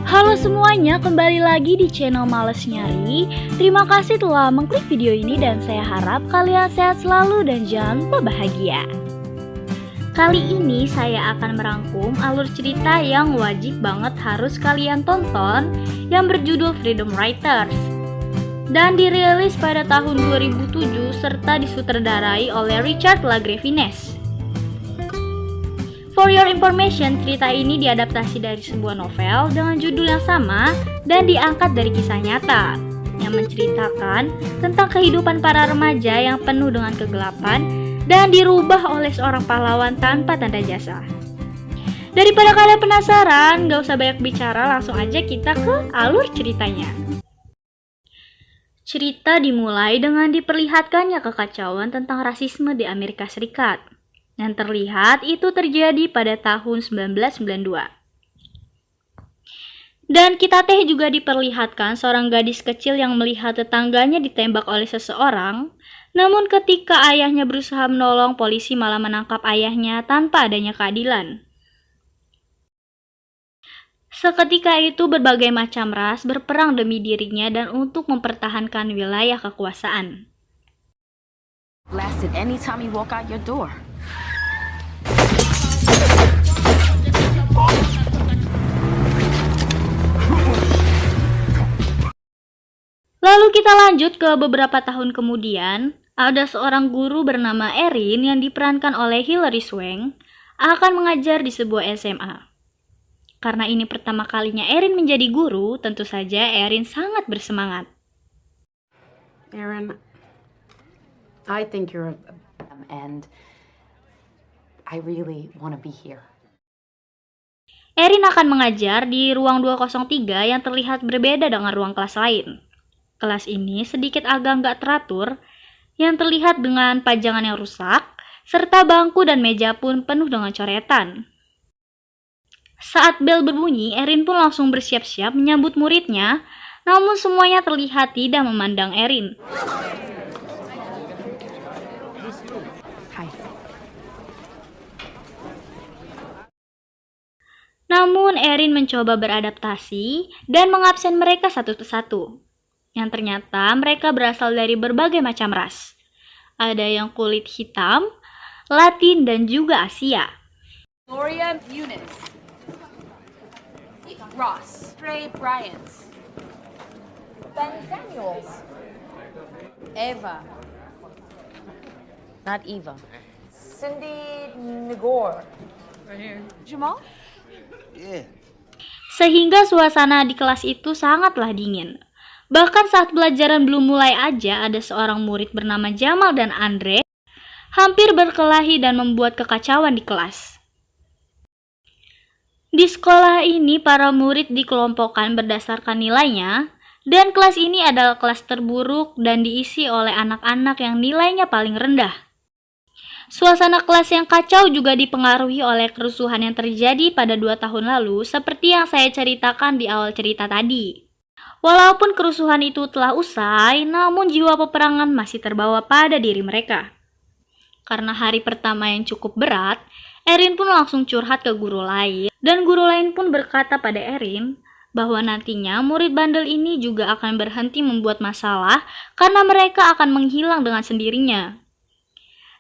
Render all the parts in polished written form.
Halo semuanya, kembali lagi di channel Males Nyari. Terima kasih telah mengklik video ini dan saya harap kalian sehat selalu dan jangan lupa bahagia. Kali ini saya akan merangkum alur cerita yang wajib banget harus kalian tonton yang berjudul Freedom Writers dan dirilis pada tahun 2007 serta disutradarai oleh Richard LaGravines. For your information, cerita ini diadaptasi dari sebuah novel dengan judul yang sama dan diangkat dari kisah nyata yang menceritakan tentang kehidupan para remaja yang penuh dengan kegelapan dan dirubah oleh seorang pahlawan tanpa tanda jasa. Daripada kalian penasaran, gak usah banyak bicara, langsung aja kita ke alur ceritanya. Cerita dimulai dengan diperlihatkannya kekacauan tentang rasisme di Amerika Serikat. Yang terlihat itu terjadi pada tahun 1992. Dan kita juga diperlihatkan seorang gadis kecil yang melihat tetangganya ditembak oleh seseorang, namun ketika ayahnya berusaha menolong, polisi malah menangkap ayahnya tanpa adanya keadilan. Seketika itu berbagai macam ras berperang demi dirinya dan untuk mempertahankan wilayah kekuasaan. Blasted anytime you walk out your door. Lalu kita lanjut ke beberapa tahun kemudian, ada seorang guru bernama Erin yang diperankan oleh Hilary Swank akan mengajar di sebuah SMA. Karena ini pertama kalinya Erin menjadi guru, tentu saja Erin sangat bersemangat. Erin, I think you're And I really want to be here. Erin akan mengajar di ruang 203 yang terlihat berbeda dengan ruang kelas lain. Kelas ini sedikit agak nggak teratur, yang terlihat dengan pajangan yang rusak, serta bangku dan meja pun penuh dengan coretan. Saat bel berbunyi, Erin pun langsung bersiap-siap menyambut muridnya, namun semuanya terlihat tidak memandang Erin. Hi. Namun Erin mencoba beradaptasi dan mengabsen mereka satu persatu. Yang ternyata mereka berasal dari berbagai macam ras. Ada yang kulit hitam, Latin, dan juga Asia. Gloria Eunice. Ross. Trey Bryant. Ben Samuels. Eva. Not Eva. Cindy Nagor. Jamal? Sehingga suasana di kelas itu sangatlah dingin. Bahkan saat pelajaran belum mulai aja, ada seorang murid bernama Jamal dan Andre hampir berkelahi dan membuat kekacauan di kelas. Di sekolah ini, para murid dikelompokkan berdasarkan nilainya, dan kelas ini adalah kelas terburuk dan diisi oleh anak-anak yang nilainya paling rendah. Suasana kelas yang kacau juga dipengaruhi oleh kerusuhan yang terjadi pada 2 tahun lalu, seperti yang saya ceritakan di awal cerita tadi. Walaupun kerusuhan itu telah usai, namun jiwa peperangan masih terbawa pada diri mereka. Karena hari pertama yang cukup berat, Erin pun langsung curhat ke guru lain, dan guru lain pun berkata pada Erin bahwa nantinya murid bandel ini juga akan berhenti membuat masalah karena mereka akan menghilang dengan sendirinya.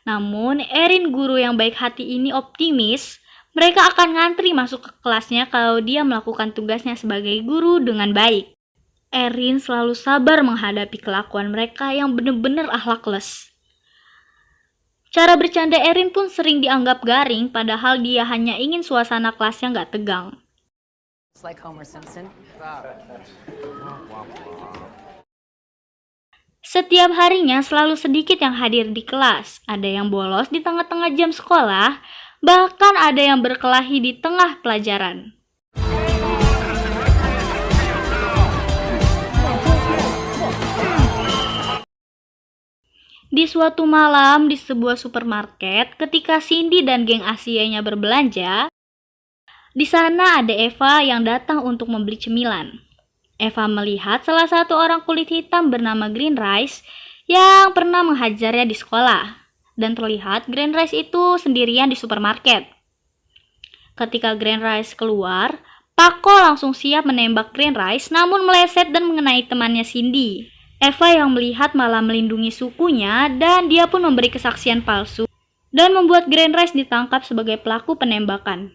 Namun, Erin, guru yang baik hati ini, optimis mereka akan ngantri masuk ke kelasnya kalau dia melakukan tugasnya sebagai guru dengan baik. Erin selalu sabar menghadapi kelakuan mereka yang benar-benar akhlakles. Cara bercanda Erin pun sering dianggap garing, padahal dia hanya ingin suasana kelasnya nggak tegang. It's like Homer Simpson. Setiap harinya selalu sedikit yang hadir di kelas. Ada yang bolos di tengah-tengah jam sekolah, bahkan ada yang berkelahi di tengah pelajaran. Di suatu malam di sebuah supermarket, ketika Cindy dan geng Asianya berbelanja, di sana ada Eva yang datang untuk membeli cemilan. Eva melihat salah satu orang kulit hitam bernama Green Rice yang pernah menghajarnya di sekolah, dan terlihat Green Rice itu sendirian di supermarket. Ketika Grand Rice keluar, Paco langsung siap menembak Grand Rice namun meleset dan mengenai temannya Cindy. Eva yang melihat malah melindungi sukunya dan dia pun memberi kesaksian palsu dan membuat Grand Rice ditangkap sebagai pelaku penembakan.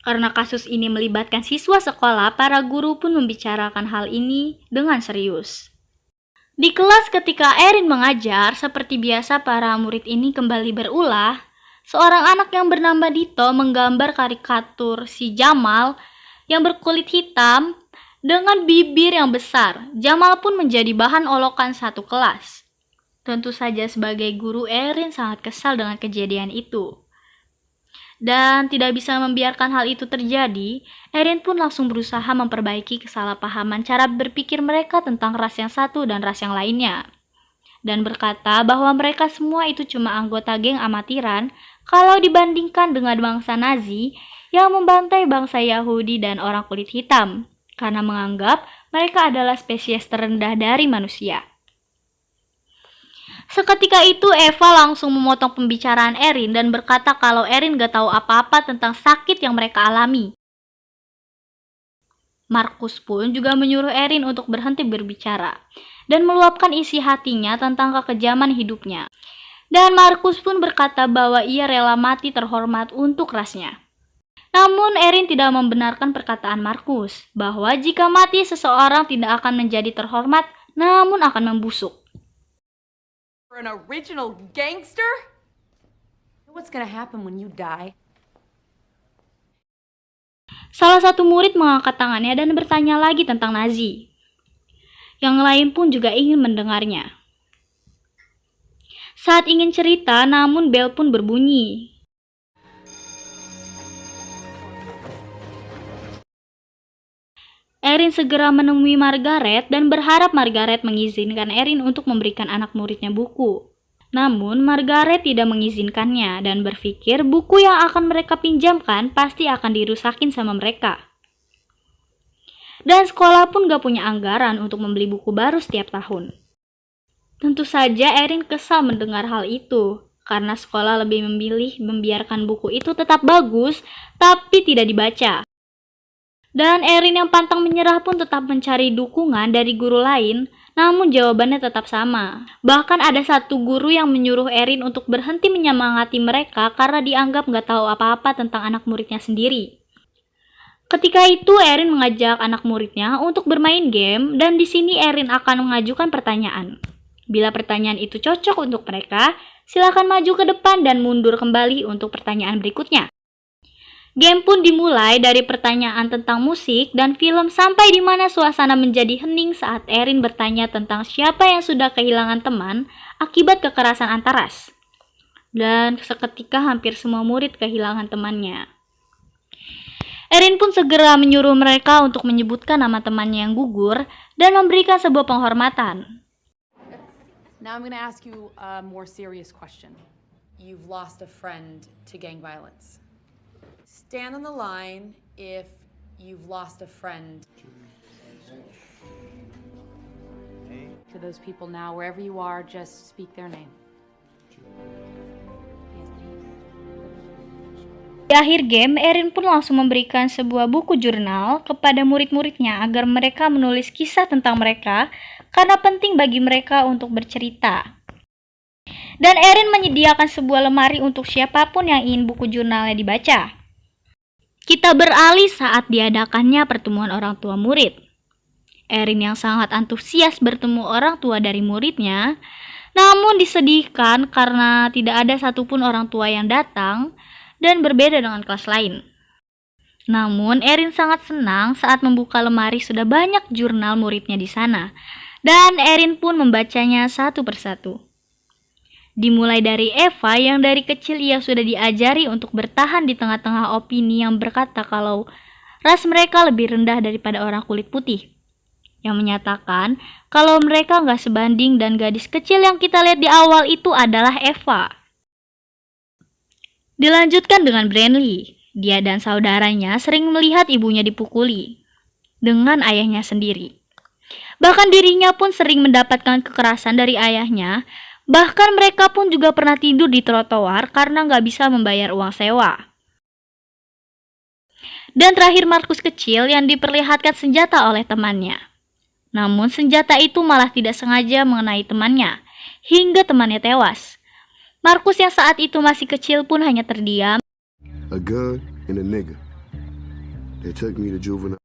Karena kasus ini melibatkan siswa sekolah, para guru pun membicarakan hal ini dengan serius. Di kelas ketika Erin mengajar, seperti biasa para murid ini kembali berulah. Seorang anak yang bernama Dito menggambar karikatur si Jamal yang berkulit hitam dengan bibir yang besar. Jamal pun menjadi bahan olokan satu kelas. Tentu saja sebagai guru, Erin sangat kesal dengan kejadian itu. Dan tidak bisa membiarkan hal itu terjadi, Erin pun langsung berusaha memperbaiki kesalahpahaman cara berpikir mereka tentang ras yang satu dan ras yang lainnya. Dan berkata bahwa mereka semua itu cuma anggota geng amatiran kalau dibandingkan dengan bangsa Nazi yang membantai bangsa Yahudi dan orang kulit hitam, karena menganggap mereka adalah spesies terendah dari manusia. Seketika itu Eva langsung memotong pembicaraan Erin dan berkata kalau Erin gak tahu apa-apa tentang sakit yang mereka alami. Markus pun juga menyuruh Erin untuk berhenti berbicara dan meluapkan isi hatinya tentang kekejaman hidupnya. Dan Markus pun berkata bahwa ia rela mati terhormat untuk rasnya. Namun Erin tidak membenarkan perkataan Markus bahwa jika mati seseorang tidak akan menjadi terhormat namun akan membusuk. An original gangster? What's gonna happen when you die? Salah satu murid mengangkat tangannya dan bertanya lagi tentang Nazi. Yang lain pun juga ingin mendengarnya. Saat ingin cerita, namun bel pun berbunyi. Erin segera menemui Margaret dan berharap Margaret mengizinkan Erin untuk memberikan anak muridnya buku. Namun Margaret tidak mengizinkannya dan berpikir buku yang akan mereka pinjamkan pasti akan dirusakin sama mereka. Dan sekolah pun gak punya anggaran untuk membeli buku baru setiap tahun. Tentu saja Erin kesal mendengar hal itu, karena sekolah lebih memilih membiarkan buku itu tetap bagus tapi tidak dibaca. Dan Erin yang pantang menyerah pun tetap mencari dukungan dari guru lain, namun jawabannya tetap sama. Bahkan ada satu guru yang menyuruh Erin untuk berhenti menyemangati mereka karena dianggap gak tahu apa-apa tentang anak muridnya sendiri. Ketika itu Erin mengajak anak muridnya untuk bermain game dan di sini Erin akan mengajukan pertanyaan. Bila pertanyaan itu cocok untuk mereka, silakan maju ke depan dan mundur kembali untuk pertanyaan berikutnya. Game pun dimulai dari pertanyaan tentang musik dan film sampai di mana suasana menjadi hening saat Erin bertanya tentang siapa yang sudah kehilangan teman akibat kekerasan antaras. Dan seketika hampir semua murid kehilangan temannya. Erin pun segera menyuruh mereka untuk menyebutkan nama temannya yang gugur dan memberikan sebuah penghormatan. Now I'm going to ask you a more serious question. You've lost a friend to gang violence. Stand on the line if you've lost a friend. To those people now, wherever you are, just speak their name. Di akhir game, Erin pun langsung memberikan sebuah buku jurnal kepada murid-muridnya agar mereka menulis kisah tentang mereka karena penting bagi mereka untuk bercerita. Dan Erin menyediakan sebuah lemari untuk siapapun yang ingin buku jurnalnya dibaca. Kita beralih saat diadakannya pertemuan orang tua murid. Erin yang sangat antusias bertemu orang tua dari muridnya, namun disedihkan karena tidak ada satupun orang tua yang datang dan berbeda dengan kelas lain. Namun Erin sangat senang saat membuka lemari sudah banyak jurnal muridnya di sana, dan Erin pun membacanya satu persatu. Dimulai dari Eva yang dari kecil ia sudah diajari untuk bertahan di tengah-tengah opini yang berkata kalau ras mereka lebih rendah daripada orang kulit putih. Yang menyatakan kalau mereka nggak sebanding dan gadis kecil yang kita lihat di awal itu adalah Eva. Dilanjutkan dengan Brantley. Dia dan saudaranya sering melihat ibunya dipukuli dengan ayahnya sendiri. Bahkan dirinya pun sering mendapatkan kekerasan dari ayahnya. Bahkan mereka pun juga pernah tidur di trotoar karena nggak bisa membayar uang sewa. Dan terakhir Markus kecil yang diperlihatkan senjata oleh temannya. Namun senjata itu malah tidak sengaja mengenai temannya, hingga temannya tewas. Markus yang saat itu masih kecil pun hanya terdiam. A gun and a nigga. They took me to juvenile.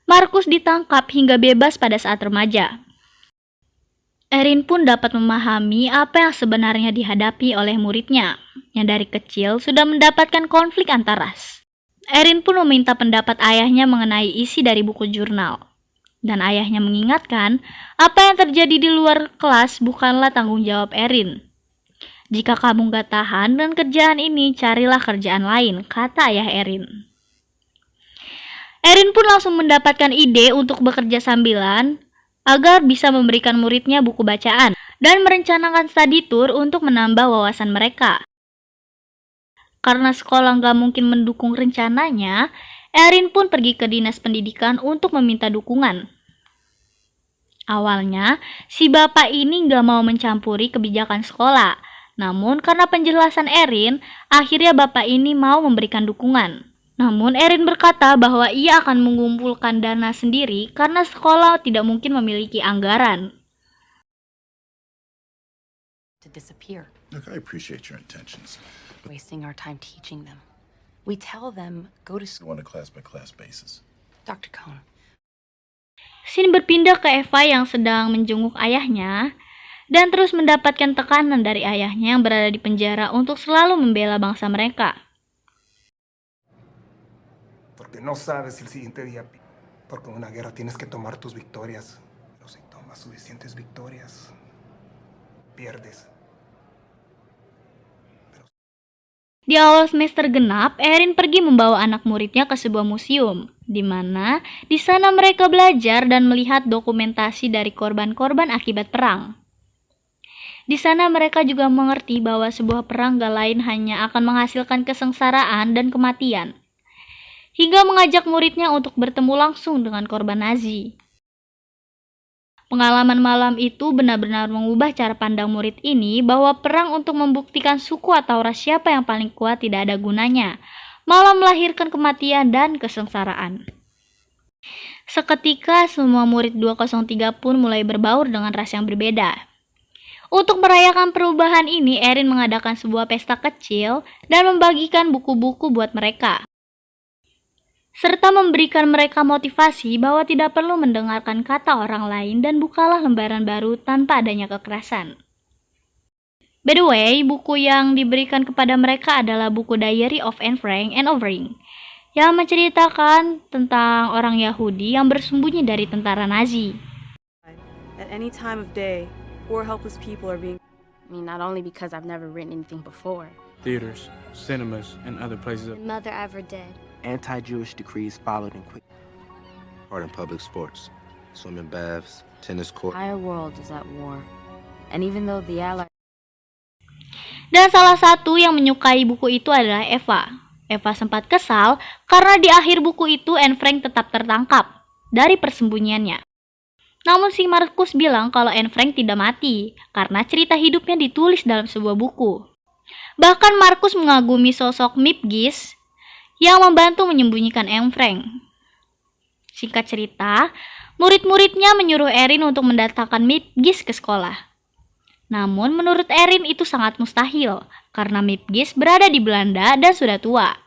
Markus ditangkap hingga bebas pada saat remaja. Erin pun dapat memahami apa yang sebenarnya dihadapi oleh muridnya, yang dari kecil sudah mendapatkan konflik antar ras. Erin pun meminta pendapat ayahnya mengenai isi dari buku jurnal. Dan ayahnya mengingatkan, apa yang terjadi di luar kelas bukanlah tanggung jawab Erin. Jika kamu gak tahan dengan kerjaan ini, carilah kerjaan lain, kata ayah Erin. Erin pun langsung mendapatkan ide untuk bekerja sambilan agar bisa memberikan muridnya buku bacaan dan merencanakan study tour untuk menambah wawasan mereka. Karena sekolah gak mungkin mendukung rencananya, Erin pun pergi ke dinas pendidikan untuk meminta dukungan. Awalnya, si bapak ini gak mau mencampuri kebijakan sekolah, namun karena penjelasan Erin, akhirnya bapak ini mau memberikan dukungan. Namun Erin berkata bahwa ia akan mengumpulkan dana sendiri karena sekolah tidak mungkin memiliki anggaran. To disappear, Look, I appreciate your intentions. wasting our time teaching them. We tell them, go to school. On a class-by-class basis. Dr. Cohn, Scene berpindah ke Eva yang sedang menjenguk ayahnya dan terus mendapatkan tekanan dari ayahnya yang berada di penjara untuk selalu membela bangsa mereka. Porque no sabes el siguiente día, porque en una guerra tienes que tomar tus victorias. Pero si tomas suficientes victorias, pierdes. Di awal semester genap, Erin pergi membawa anak muridnya ke sebuah museum, di mana di sana mereka belajar dan melihat dokumentasi dari korban-korban akibat perang. Di sana mereka juga mengerti bahwa sebuah perang gak lain hanya akan menghasilkan kesengsaraan dan kematian, hingga mengajak muridnya untuk bertemu langsung dengan korban Nazi. Pengalaman malam itu benar-benar mengubah cara pandang murid ini bahwa perang untuk membuktikan suku atau ras siapa yang paling kuat tidak ada gunanya, malah melahirkan kematian dan kesengsaraan. Seketika semua murid 203 pun mulai berbaur dengan ras yang berbeda. Untuk merayakan perubahan ini, Erin mengadakan sebuah pesta kecil dan membagikan buku-buku buat mereka, serta memberikan mereka motivasi bahwa tidak perlu mendengarkan kata orang lain dan bukalah lembaran baru tanpa adanya kekerasan. By the way, buku yang diberikan kepada mereka adalah buku Diary of Anne Frank and Overing, yang menceritakan tentang orang Yahudi yang bersembunyi dari tentara Nazi. At any time of day, poor helpless people are being I mean, not only because I've never written anything before. Theaters, cinemas, and other places. Mother ever did. Anti-Jewish decrees followed in quick. Part in public sports. Swimming baths, tennis court. The entire world is at war. And even though the Allies... Dan salah satu yang menyukai buku itu adalah Eva. Eva sempat kesal karena di akhir buku itu Anne Frank tetap tertangkap dari persembunyiannya. Namun si Markus bilang kalau Anne Frank tidak mati karena cerita hidupnya ditulis dalam sebuah buku. Bahkan Markus mengagumi sosok Mip Gish yang membantu menyembunyikan Anne Frank. Singkat cerita, murid-muridnya menyuruh Erin untuk mendatangkan Mip Gish ke sekolah. Namun menurut Erin itu sangat mustahil karena Mip Gish berada di Belanda dan sudah tua.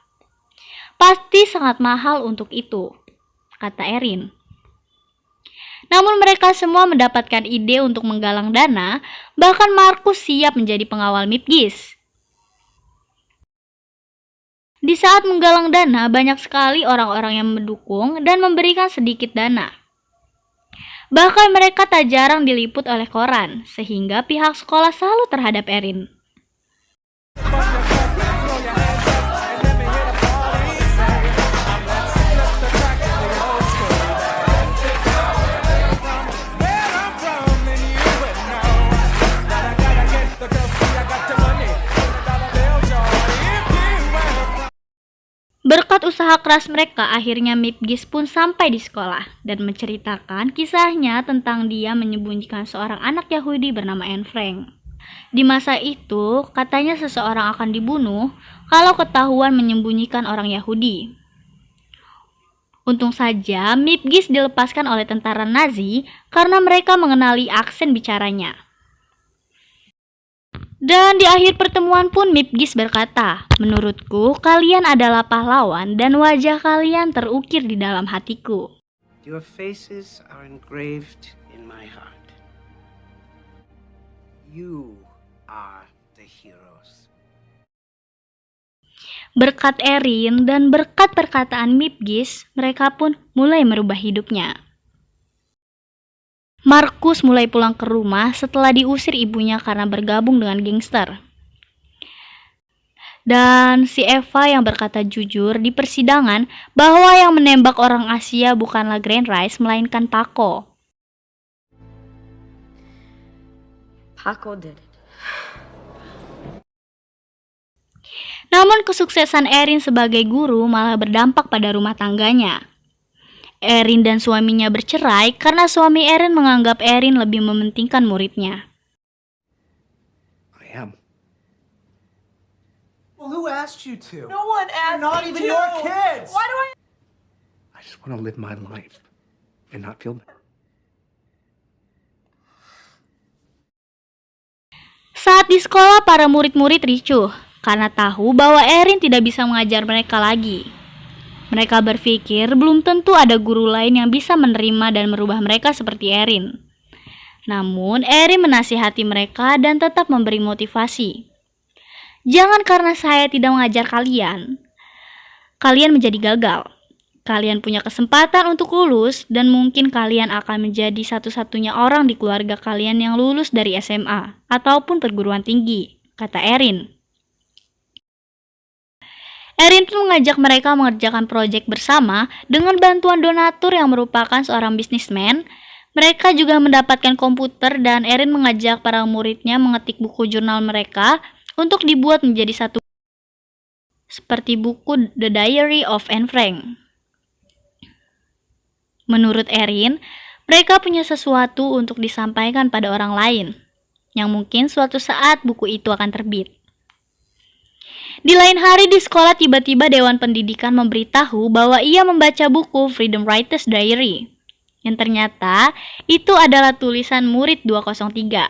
Pasti sangat mahal untuk itu, kata Erin. Namun mereka semua mendapatkan ide untuk menggalang dana, bahkan Markus siap menjadi pengawal Mip Gish. Di saat menggalang dana, banyak sekali orang-orang yang mendukung dan memberikan sedikit dana. Bahkan mereka tak jarang diliput oleh koran, sehingga pihak sekolah selalu terhadap Erin. Berkat usaha keras mereka, akhirnya Mip Gish pun sampai di sekolah dan menceritakan kisahnya tentang dia menyembunyikan seorang anak Yahudi bernama Anne Frank. Di masa itu, katanya seseorang akan dibunuh kalau ketahuan menyembunyikan orang Yahudi. Untung saja Mipgis dilepaskan oleh tentara Nazi karena mereka mengenali aksen bicaranya. Dan di akhir pertemuan pun Mipgis berkata, "Menurutku kalian adalah pahlawan dan wajah kalian terukir di dalam hatiku." Your faces are engraved in my heart. You are the heroes. Berkat Erin dan berkat perkataan Mipgis, mereka pun mulai merubah hidupnya. Markus mulai pulang ke rumah setelah diusir ibunya karena bergabung dengan gangster. Dan si Eva yang berkata jujur di persidangan bahwa yang menembak orang Asia bukanlah Grand Rice melainkan Paco. Paco did it. Namun kesuksesan Erin sebagai guru malah berdampak pada rumah tangganya. Erin dan suaminya bercerai karena suami Erin menganggap Erin lebih mementingkan muridnya. I am. Well, who asked you to? No one asked not me even to. your kids. Why do I just want to live my life and not feel bad. Saat di sekolah, para murid-murid ricuh karena tahu bahwa Erin tidak bisa mengajar mereka lagi. Mereka berpikir belum tentu ada guru lain yang bisa menerima dan merubah mereka seperti Erin. Namun, Erin menasihati mereka dan tetap memberi motivasi. "Jangan karena saya tidak mengajar kalian menjadi gagal. Kalian punya kesempatan untuk lulus dan mungkin kalian akan menjadi satu-satunya orang di keluarga kalian yang lulus dari SMA ataupun perguruan tinggi," kata Erin. Erin pun mengajak mereka mengerjakan proyek bersama dengan bantuan donatur yang merupakan seorang bisnismen. Mereka juga mendapatkan komputer dan Erin mengajak para muridnya mengetik buku jurnal mereka untuk dibuat menjadi satu seperti buku The Diary of Anne Frank. Menurut Erin, mereka punya sesuatu untuk disampaikan pada orang lain, yang mungkin suatu saat buku itu akan terbit. Di lain hari di sekolah, tiba-tiba Dewan Pendidikan memberitahu bahwa ia membaca buku Freedom Writers Diary, yang ternyata itu adalah tulisan murid 203.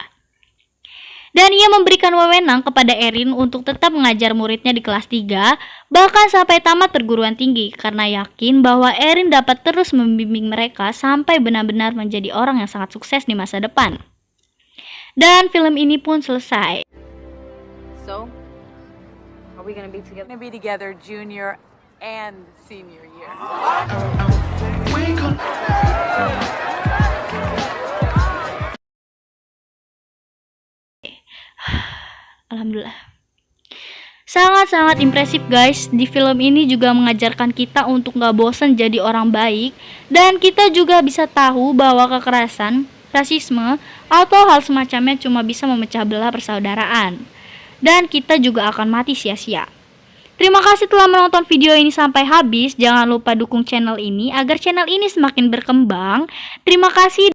Dan ia memberikan wewenang kepada Erin untuk tetap mengajar muridnya di kelas 3, bahkan sampai tamat perguruan tinggi, karena yakin bahwa Erin dapat terus membimbing mereka sampai benar-benar menjadi orang yang sangat sukses di masa depan. Dan film ini pun selesai. So, are we gonna be together? Gonna be together junior and senior year. Alhamdulillah. Sangat-sangat impresif guys. Di film ini juga mengajarkan kita untuk gak bosan jadi orang baik. Dan kita juga bisa tahu bahwa kekerasan, rasisme, atau hal semacamnya cuma bisa memecah belah persaudaraan. Dan kita juga akan mati sia-sia. Terima kasih telah menonton video ini sampai habis. Jangan lupa dukung channel ini agar channel ini semakin berkembang. Terima kasih.